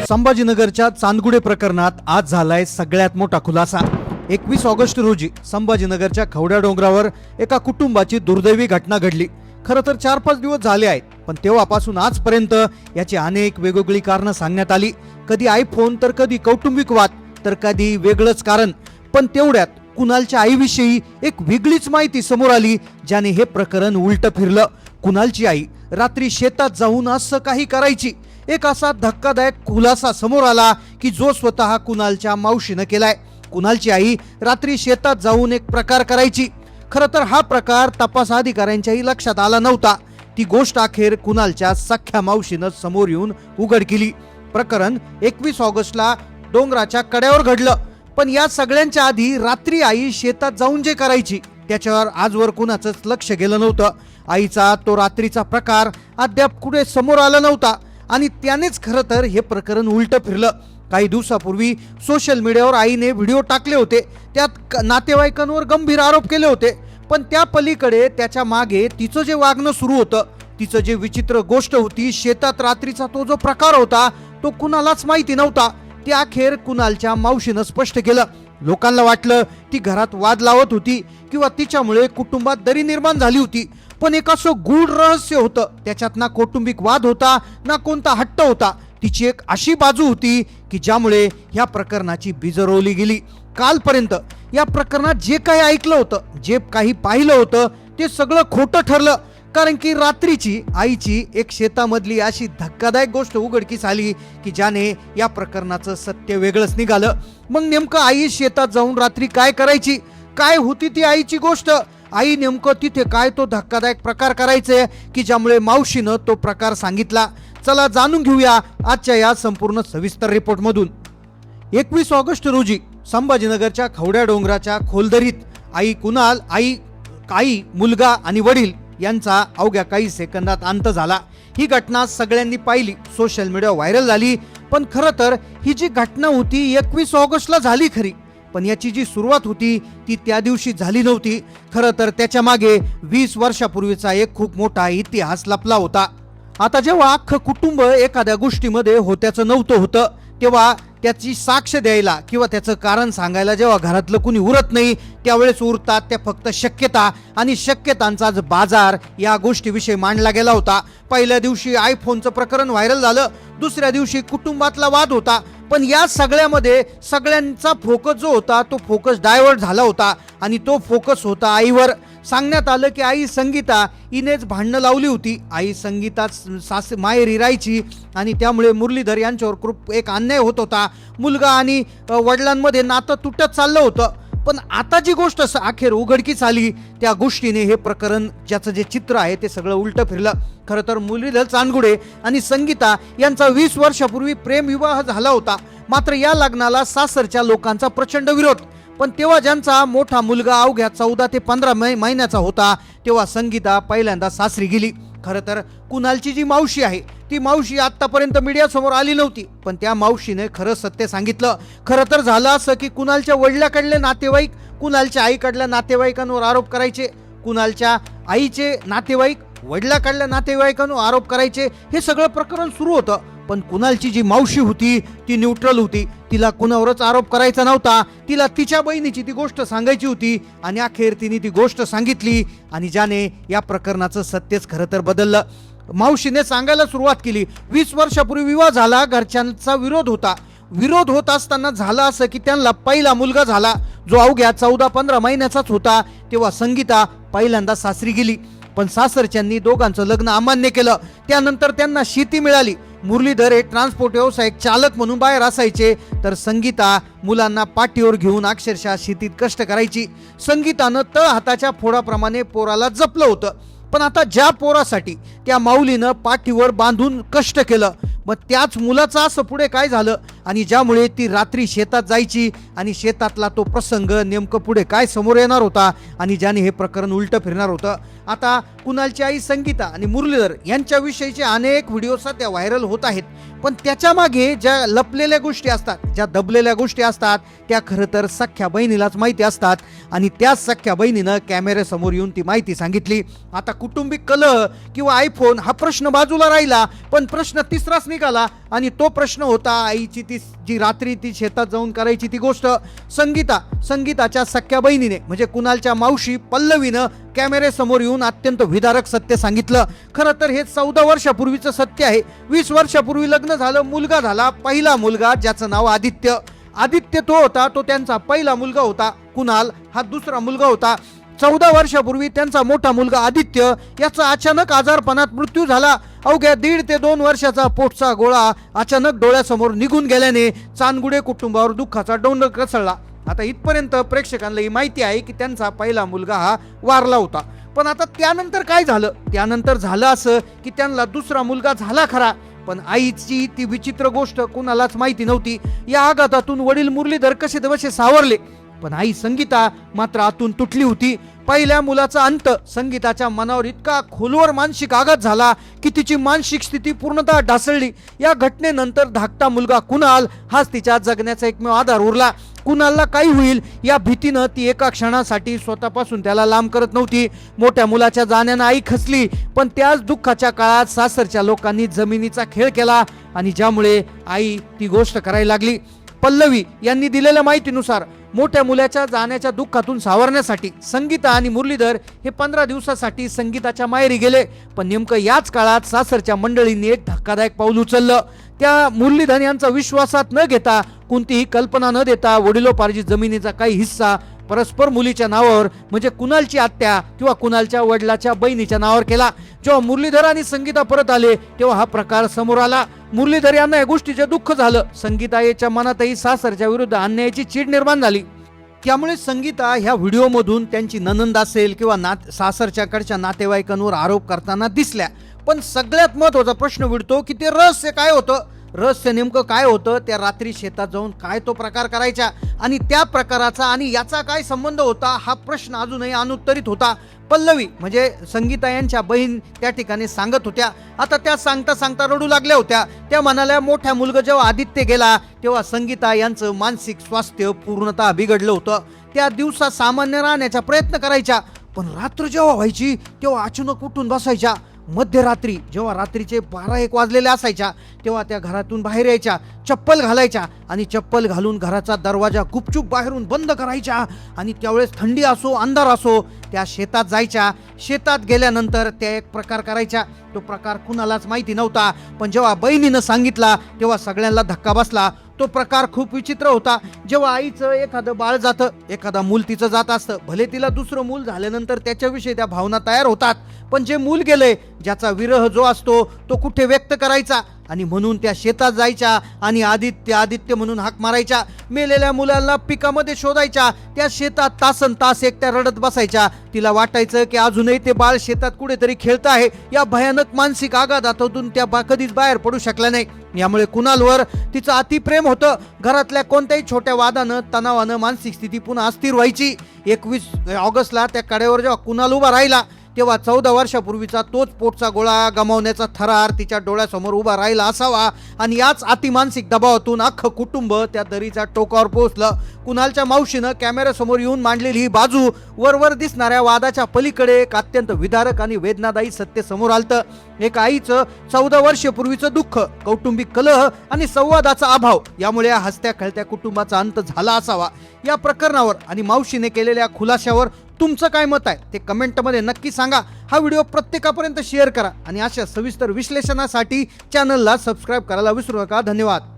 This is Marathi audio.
संभाजीनगरच्या चांदगुडे प्रकरणात आज झालाय सगळ्यात मोठा खुलासा। 21 ऑगस्ट रोजी संभाजीनगरच्या खवड्या डोंगरावर एका कुटुंबाची दुर्दैवी घटना घडली। खरं तर 4-5 दिवस झाले आहेत, पण तेव्हापासून आजपर्यंत याची अनेक वेगवेगळी कारणं सांगण्यात आली। कधी आयफोन, तर कधी कौटुंबिक वाद, तर कधी वेगळंच कारण। पण तेवढ्यात कुणालच्या आईविषयी एक वेगळीच माहिती समोर आली, ज्याने हे प्रकरण उलट फिरलं। कुणालची आई रात्री शेतात जाऊन असं काही करायची। एक असा धक्कादायक खुलासा समोर आला की जो स्वतः कुणालच्या मावशीनं केलाय। कुणालची आई रात्री शेतात जाऊन एक प्रकार करायची। खरं तर हा प्रकार तपास अधिकाऱ्यांच्याही लक्षात आला नव्हता। ती गोष्ट अखेर कुणालच्या सख्या मावशीनं समोर येऊन उघड केली। प्रकरण 21 ऑगस्टला डोंगराच्या कड्यावर घडलं, पण या सगळ्यांच्या आधी रात्री आई शेतात जाऊन जे करायची त्याच्यावर आजवर कुणाचंच लक्ष गेलं नव्हतं। आईचा तो रात्रीचा प्रकार अद्याप कुठे समोर आला नव्हता आणि त्यानेच खरं तर हे प्रकरण उलट फिरलं। काही दिवसापूर्वी सोशल मीडियावर आईने व्हिडिओ टाकले होते, त्यात नातेवाईकांवर गंभीर आरोप केले होते। पण त्या पलीकडे त्याच्या मागे तिचं जे वागणं सुरू होतं, तिचं जे विचित्र गोष्ट होती, शेतात रात्रीचा तो जो प्रकार होता तो कुणालाच माहिती नव्हता। ते अखेर कुणालच्या मावशीनं स्पष्ट केलं। लोकांना वाटलं ती घरात वाद लावत होती किंवा तिच्यामुळे कुटुंबात दरी निर्माण झाली होती, पण एक असं गूढ रहस्य होतं। त्याच्यात ना कौटुंबिक वाद होता, ना कोणता हट्ट होता। तिची एक अशी बाजू होती की ज्यामुळे ह्या प्रकरणाची बीज रोवली गेली। कालपर्यंत या प्रकरणात जे काही ऐकलं होतं, जे काही पाहिलं होतं, ते सगळं खोटं ठरलं। कारण की रात्रीची आईची एक शेतामधली अशी धक्कादायक गोष्ट उघडकीस आली की ज्याने या प्रकरणाचं सत्य वेगळंच निघालं। मग नेमकं आई शेतात जाऊन रात्री काय करायची, काय होती ती आईची गोष्ट, आई नेमकं तिथे काय तो धक्कादायक प्रकार करायचे की ज्यामुळे मावशीनं तो प्रकार सांगितला। चला जाणून घेऊया आजच्या या संपूर्ण सविस्तर रिपोर्ट मधून। 21 ऑगस्ट रोजी संभाजीनगरच्या खवड्या डोंगराच्या खोलदरीत आई कुणाल, आई मुलगा आणि वडील यांचा अवघ्या काही सेकंदात अंत झाला। ही घटना सगळ्यांनी पाहिली, सोशल मीडिया व्हायरल झाली। पण खरं तर ही जी घटना होती 21 ऑगस्टला झाली खरी, पण याची जी सुरुवात होती ती त्या दिवशी झाली नव्हती। खरं तर त्याच्या मागे 20 वर्षापूर्वीचा एक खूप मोठा इतिहास लपला होता। आता जेव्हा अख्खं कुटुंब एखाद्या गोष्टीमध्ये होत्याचं नव्हतं होतं, तेव्हा त्याची साक्ष द्यायला किंवा त्याचं कारण सांगायला जेव्हा घरातलं कुणी उरत नाही, त्यावेळेस उरतात त्या फक्त शक्यता, आणि शक्यतांचा बाजार या गोष्टीविषयी मांडला गेला होता। पहिल्या दिवशी आयफोनचं प्रकरण व्हायरल झालं, दुसऱ्या दिवशी कुटुंबातला वाद होता। पण या सगळ्यामध्ये सगळ्यांचा फोकस जो होता तो फोकस डायव्हर्ट झाला होता, आणि तो फोकस होता आईवर। सांगण्यात आलं की आई संगीता हिनेच भांडणं लावली होती। आई संगीता माहेरी राहायची आणि त्यामुळे मुरलीधर यांच्यावर खूप एक अन्याय होत होता। मुलगा आणि वडिलांमध्ये नातं तुटत चाललं होतं। पण आता जी गोष्ट अखेर उघडकीस आली, त्या गोष्टीने हे प्रकरण ज्याचं जे चित्र आहे ते सगळं उलट फिरलं। खरं तर मुरलीधर चांदगुडे आणि संगीता यांचा 20 वर्षापूर्वी प्रेमविवाह झाला होता। मात्र या लग्नाला सासरच्या लोकांचा प्रचंड विरोध। पण तेव्हा ज्यांचा मोठा मुलगा अवघ्या 14 ते 15 महिन्याचा होता, तेव्हा संगीता पहिल्यांदा सासरी गेली। खरं तर कुणालची जी मावशी आहे ती मावशी आतापर्यंत मीडिया समोर आली नव्हती, पण त्या मावशीने खरं सत्य सांगितलं। खरं तर झालं असं की कुणालच्या वडिलाकडले नातेवाईक कुणालच्या आईकडल्या नातेवाईकांवर आरोप करायचे, कुणालच्या आईचे नातेवाईक वडिलाकडल्या नातेवाईकांवर आरोप करायचे। हे सगळं प्रकरण सुरू होतं। पण कुणालची जी मावशी होती ती न्यूट्रल होती, तिला कुणावरच आरोप करायचा नव्हता। तिला तिच्या बहिणीची ती गोष्ट सांगायची होती, आणि अखेर तिने ती गोष्ट सांगितली, आणि ज्याने या प्रकरणाचं सत्यच खरं तर बदललं। मावशीने सांगायला सुरुवात केली, 20 वर्षापूर्वी विवाह झाला, घरच्यांचा विरोध होता। विरोध होत असताना झालं असं की त्यांना पहिला मुलगा झाला, जो अवघ्या 14-15 महिन्याचाच होता। तेव्हा संगीता पहिल्यांदा सासरी गेली, पण सासरच्यांनी दोघांचं लग्न अमान्य केलं। त्यानंतर त्यांना शेती मिळाली। मुरलीधर हे ट्रान्सपोर्ट व्यावसायिक चालक म्हणून बाहेर असायचे, तर संगीता मुलांना पाठीवर घेऊन अक्षरशः शेतीत कष्ट करायची। संगीतानं हाताच्या फोडाप्रमाणे पोराला जपलं होतं। पण आता ज्या पोरासाठी त्या माऊलीनं पाठीवर बांधून कष्ट केलं, मग त्याच मुलाचं असं पुढे काय झालं, आणि ज्यामुळे ती रात्री शेतात जायची आणि शेतातला तो प्रसंग नेमकं पुढे काय समोर येणार होता आणि ज्याने हे प्रकरण उलटं फिरणार होतं. आता कुणालची आई संगीता आणि मुरलीधर यांच्याविषयीचे अनेक व्हिडिओ सध्या व्हायरल होत आहेत, पण त्याच्या मागे ज्या लपलेल्या गोष्टी असतात, ज्या दबलेल्या गोष्टी असतात, त्या खरं तर सख्ख्या बहिणीलाच माहिती असतात आणि त्याच सख्ख्या बहिणीनं कॅमेऱ्यासमोर येऊन ती माहिती सांगितली. आता कौटुंबिक कलह किंवा आयफोन हा प्रश्न बाजूला राहिला, पण प्रश्न तिसराच निघाला आणि तो प्रश्न होता आईची ती जी रात्री ती शेतात जाऊन करायची ती गोष्ट. संगीताच्या सख्ख्या बहिणीने म्हणजे कुणालच्या मावशी पल्लवीनं कॅमेऱ्यासमोर येऊन अत्यंत विदारक सत्य सांगितलं. खरं तर हे 14 वर्षापूर्वीचं सत्य आहे. 20 वर्षापूर्वी लग्न झालं, मुलगा झाला, पहिला मुलगा ज्याचं नाव आदित्य तो होता, तो त्यांचा पहिला मुलगा होता. कुणाल हा दुसरा मुलगा होता. 14 वर्षापूर्वी त्यांचा मोठा मुलगा आदित्य याचा अचानक आजारपणात मृत्यू झाला. अवघ्या 1.5 ते 2 वर्षाचा पोटचा गोळा अचानक डोळ्यासमोर निघून गेल्याने चांदगुडे कुटुंबावर दुःखाचा डोंगर कोसळला. आता इथपर्यंत प्रेक्षकांना ही माहिती आहे की त्यांचा पहिला मुलगा हा वारला होता, पण आता त्यानंतर काय झालं? त्यानंतर झालं असं की त्यांना दुसरा मुलगा झाला खरा, पण आईची ती विचित्र गोष्ट कुणालाच माहिती नव्हती. या आघातातून वडील मुरलीधर कसे दवसे सावरले, पण आई संगीता मात्र आतून तुटली होती. पहिल्या मुलाचा अंत संगीताच्या मनावर इतका खोलवर मानसिक आघात झाला की तिची मानसिक स्थिती पूर्णतः ढासळली. या घटनेनंतर धाकटा मुलगा कुणाल हाच तिच्या जगण्याचा एकमेव आधार उरला. कुणालला काही होईल या भीतीनं ती एका क्षणासाठी स्वतःपासून त्याला लांब करत नव्हती. मोठ्या मुलाच्या जाण्यानं आई खचली, पण त्याच दुःखाच्या काळात सासरच्या लोकांनी जमिनीचा खेळ केला आणि ज्यामुळे आई ती गोष्ट करायला लागली. पल्लवी यांनी दिलेल्या माहितीनुसार मोठ्या मुलाच्या जाण्याच्या दुःखातून सावरण्यासाठी संगीता आणि मुरलीधर हे 15 दिवसासाठी संगीताच्या माहेरी गेले, पण नेमकं याच काळात सासरच्या मंडळींनी एक धक्कादायक पाऊल उचललं. त्या मुरलीधर यांचा विश्वासात न घेता, कोणतीही कल्पना न देता वडिलोपार्जित जमिनीचा काही हिस्सा परस्पर मुलीच्या नावावर म्हणजे कुणालची आत्या किंवा कुणालच्या वडिलाच्या बहिणीच्या नावावर केला. जेव्हा मुरलीधर आणि संगीता परत आले तेव्हा हा प्रकार समोर आला. मुरलीधर यांना या गोष्टीचे दुःख झालं. संगीता याच्या मनातही सासरच्या विरुद्ध अन्यायाची चीड निर्माण झाली. त्यामुळे संगीता ह्या व्हिडिओमधून त्यांची ननंद असेल किंवा सासरच्याकडच्या नातेवाईकांवर आरोप करताना दिसल्या, पण सगळ्यात महत्त्वाचा प्रश्न विडतो की ते रहस्य काय होतं? रहस्य नेमकं काय होतं? त्या रात्री शेतात जाऊन काय तो प्रकार करायचा आणि त्या प्रकाराचा आणि याचा काय संबंध होता, हा प्रश्न अजूनही अनुत्तरित होता. पल्लवी म्हणजे संगीता यांच्या बहीण त्या ठिकाणी सांगत होत्या. आता त्या सांगता सांगता रडू लागल्या होत्या. त्या म्हणाल्या, मोठ्या मुलगा जेव्हा आदित्य गेला तेव्हा संगीता यांचं मानसिक स्वास्थ्य पूर्णतः बिघडलं होतं. त्या दिवसा सामान्य राहण्याचा प्रयत्न करायच्या, पण रात्र जेव्हा व्हायची तेव्हा अचानक उठून बसायच्या. मध्यरात्री जेव्हा रात्रीचे 12-1 वाजलेले असायच्या तेव्हा त्या घरातून बाहेर यायच्या, चप्पल घालायच्या आणि चप्पल घालून घराचा दरवाजा गुपचूप बाहेरून बंद करायच्या आणि त्यावेळेस थंडी असो अंधार असो त्या शेतात जायच्या. शेतात गेल्यानंतर त्या एक प्रकार करायच्या. तो प्रकार कुणालाच माहिती नव्हता, पण जेव्हा बहिणीनं सांगितला तेव्हा सगळ्यांना धक्का बसला. तो प्रकार खूप विचित्र होता. जेव्हा आईचं एखादं बाळ जातं, एखादा मूल तिचं जात असतं, भले तिला दुसरं मूल झाल्यानंतर त्याच्याविषयी त्या भावना तयार होतात, पण जे मूल गेलंय ज्याचा विरह जो असतो तो कुठे व्यक्त करायचा, आणि म्हणून त्या शेतात जायच्या आणि आदित्य म्हणून हाक मारायच्या. मेलेल्या मुलांना पिकामध्ये शोधायच्या. त्या शेतात तासन तास एकट्या रडत बसायच्या. तिला वाटायचं की अजूनही ते बाळ शेतात कुठेतरी खेळत आहे. या भयानक मानसिक आघातातून त्या कधीच बाहेर पडू शकल्या नाही. यामुळे कुणालवर तिचं अतिप्रेम होतं. घरातल्या कोणत्याही छोट्या वादानं तणावानं मानसिक स्थिती पुन्हा अस्थिर व्हायची. 21 ऑगस्टला त्या कडेवर जेव्हा कुणाल उभा राहिला तेव्हा 14 वर्षापूर्वीचा तोच पोटचा गोळा गमावण्याचा थरार तिच्या डोळ्यासमोर उभा राहिला असावा आणि याच अतिमानसिक दबावातून अख्खं कुटुंब त्या दरीच्या टोकावर पोहोचलं. कुणालच्या मावशीनं कॅमेऱ्यासमोर येऊन मांडलेली ही बाजू वरवर दिसणाऱ्या वादाच्या पलीकडे एक अत्यंत विदारक आणि वेदनादायी सत्य समोर आलतं. एक आईचं 14 वर्षापूर्वीचं दुःख, कौटुंबिक कलह आणि संवादाचा अभाव यामुळे या हसत्या खेळत्या कुटुंबाचा अंत झाला असावा. या प्रकरणावर आणि मावशीने केलेल्या खुलाशावर तुमचं काय मत आहे ते कमेंटमध्ये नक्की सांगा. हा व्हिडिओ प्रत्येकापर्यंत शेअर करा आणि अशा सविस्तर विश्लेषणासाठी चॅनलला सबस्क्राईब करायला विसरू नका. धन्यवाद.